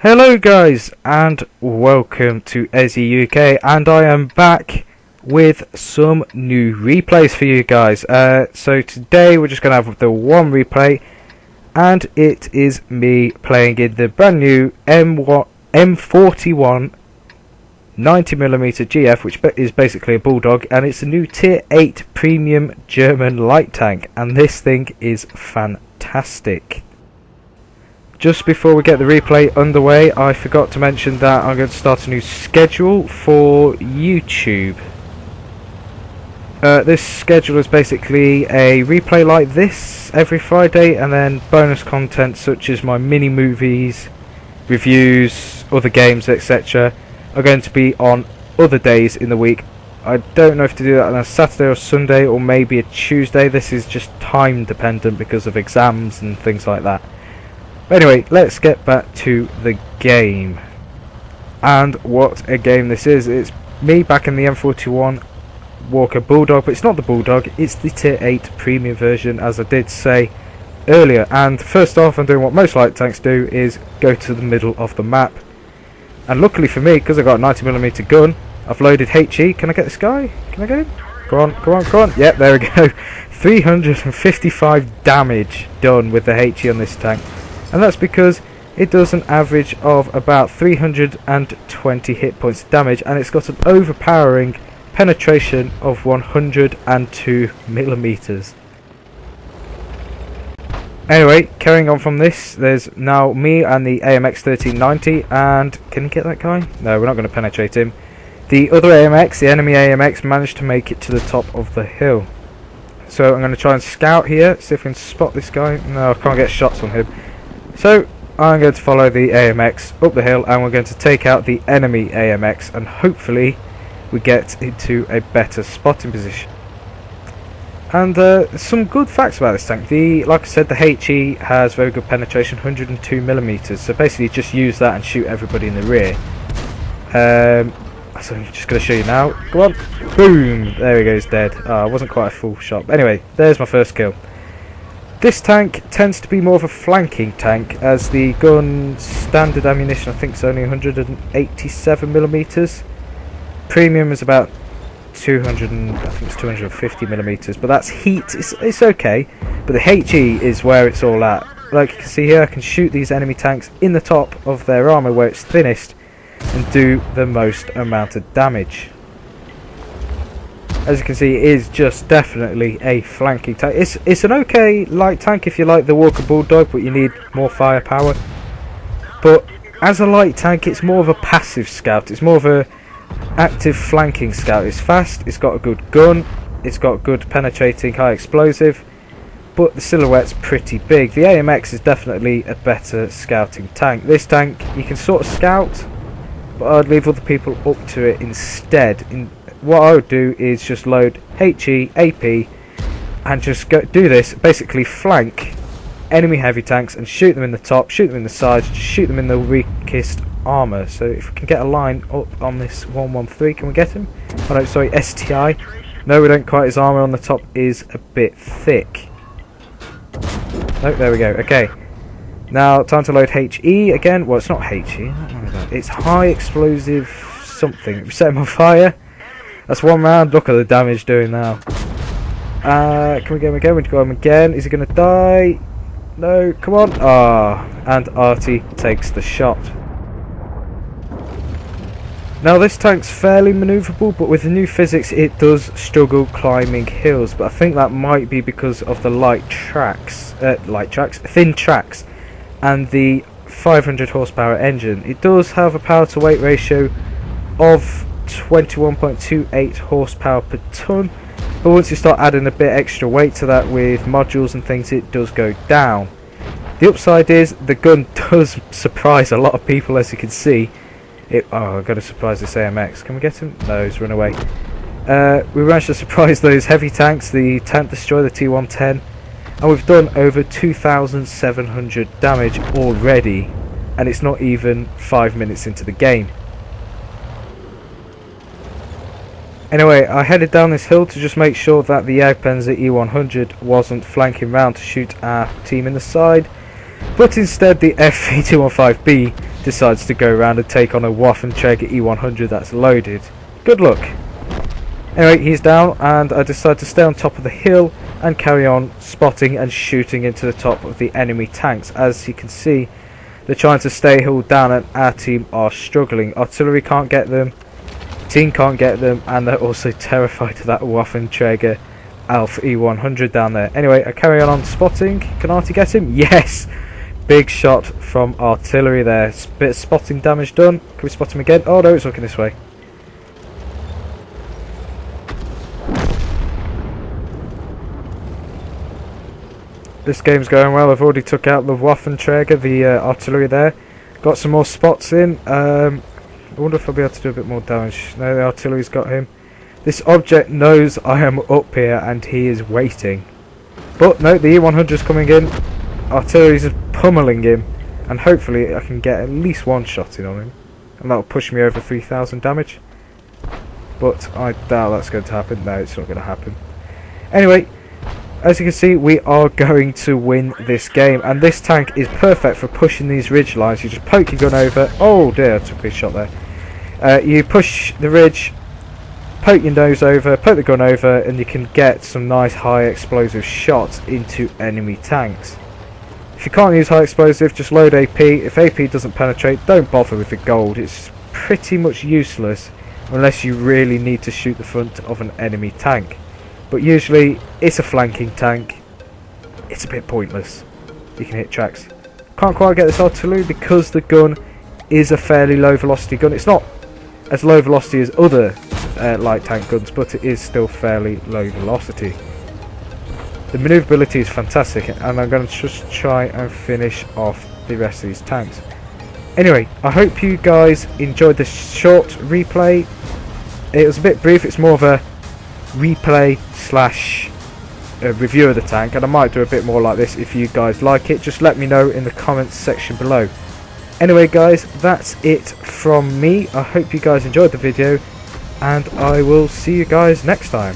Hello guys and welcome to Ezzi-UK, and I am back with some new replays for you guys. So today we're just going to have the one replay, and it is me playing in the brand new M41 90mm GF, which is basically a bulldog, and it's a new tier 8 premium German light tank, and this thing is fantastic. Just before we get the replay underway, I forgot to mention that I'm going to start a new schedule for YouTube. This schedule is basically a replay like this every Friday, and then bonus content such as my mini movies, reviews, other games, etc. are going to be on other days in the week. I don't know if to do that on a Saturday or Sunday, or maybe a Tuesday. This is just time dependent because of exams and things like that. Anyway, let's get back to the game. And what a game this is. It's me back in the M41 Walker Bulldog, but it's not the Bulldog, it's the tier 8 premium version, as I did say earlier. And first off, I'm doing what most light tanks do, is go to the middle of the map. And luckily for me, because I've got a 90mm gun, I've loaded HE. Can I get this guy? Can I get him? Go on, go on, go on. Yep, there we go. 355 damage done with the HE on this tank. And that's because it does an average of about 320 hit points of damage, and it's got an overpowering penetration of 102mm. Anyway, carrying on from this, there's now me and the AMX 1390, and can you get that guy? No, we're not going to penetrate him. The other AMX, the enemy AMX, managed to make it to the top of the hill. So I'm going to try and scout here, see if we can spot this guy. No, I can't get shots on him. So I'm going to follow the AMX up the hill, and we're going to take out the enemy AMX, and hopefully we get into a better spotting position. And some good facts about this tank. Like I said, the HE has very good penetration, 102mm. So basically just use that and shoot everybody in the rear. So I'm just going to show you now. Go on. Boom. There he goes, dead. Oh, it wasn't quite a full shot. But anyway, there's my first kill. This tank tends to be more of a flanking tank, as the gun's standard ammunition I think is only 187mm. Premium is about 250mm, but that's heat. It's okay, but the HE is where it's all at. Like you can see here, I can shoot these enemy tanks in the top of their armour where it's thinnest and do the most amount of damage. As you can see, it is just definitely a flanking tank. It's an okay light tank if you like the Walker Bulldog, but you need more firepower. But as a light tank, it's more of a passive scout. It's more of a active flanking scout. It's fast, it's got a good gun, it's got good penetrating high explosive, but the silhouette's pretty big. The AMX is definitely a better scouting tank. This tank, you can sort of scout, but I'd leave other people up to it instead. What I would do is just load HE, AP, and just do this, basically flank enemy heavy tanks and shoot them in the top, shoot them in the sides, just shoot them in the weakest armour. So if we can get a line up on this 113, can we get him? Oh no, sorry, STI. No, we don't quite. His armour on the top is a bit thick. Oh, there we go. Okay. Now, time to load HE again. Well, it's not HE. It's high explosive something. We set him on fire. That's one round. Look at the damage doing now. Can we get him again? We go him again. Is he going to die? No, come on. And Artie takes the shot. Now this tank's fairly manoeuvrable, but with the new physics it does struggle climbing hills. But I think that might be because of the thin tracks, and the 500 horsepower engine. It does have a power to weight ratio of 21.28 horsepower per ton, but once you start adding a bit extra weight to that with modules and things, it does go down. The upside is the gun does surprise a lot of people, as you can see. I've got to surprise this AMX. Can we get him? No, he's run away. We managed to surprise those heavy tanks, the Tank Destroyer, the T110, and we've done over 2,700 damage already, and it's not even 5 minutes into the game. Anyway, I headed down this hill to just make sure that the Jagdpanzer E100 wasn't flanking round to shoot our team in the side, but instead the F315B decides to go around and take on a Waffenträger E100 that's loaded. Good luck. Anyway, he's down, and I decide to stay on top of the hill and carry on spotting and shooting into the top of the enemy tanks. As you can see, they're trying to stay held down and our team are struggling. Artillery can't get them, team can't get them, and they're also terrified of that Waffenträger Alpha E100 down there. Anyway, I carry on spotting. Can Artie get him? Yes! Big shot from artillery there. Bit of spotting damage done. Can we spot him again? Oh no, it's looking this way. This game's going well. I've already took out the Waffenträger, the artillery there. Got some more spots in. I wonder if I'll be able to do a bit more damage. No, the artillery's got him. This object knows I am up here and he is waiting. But no, the E100's coming in. Artillery's pummeling him. And hopefully I can get at least one shot in on him. And that'll push me over 3,000 damage. But I doubt that's going to happen. No, it's not going to happen. Anyway, as you can see, we are going to win this game, and this tank is perfect for pushing these ridge lines. You just poke your gun over. Oh dear, I took a big shot there. You push the ridge, poke your nose over, poke the gun over, and you can get some nice high explosive shots into enemy tanks. If you can't use high explosive, just load AP. If AP doesn't penetrate, don't bother with the gold. It's pretty much useless unless you really need to shoot the front of an enemy tank. But usually, it's a flanking tank. It's a bit pointless. You can hit tracks. Can't quite get this artillery because the gun is a fairly low velocity gun. It's not as low velocity as other light tank guns, but it is still fairly low velocity. The manoeuvrability is fantastic, and I'm going to just try and finish off the rest of these tanks. Anyway, I hope you guys enjoyed this short replay. It was a bit brief. It's more of a replay slash review of the tank, and I might do a bit more like this if you guys like it. Just let me know in the comments section below. Anyway guys, that's it from me. I hope you guys enjoyed the video, and I will see you guys next time.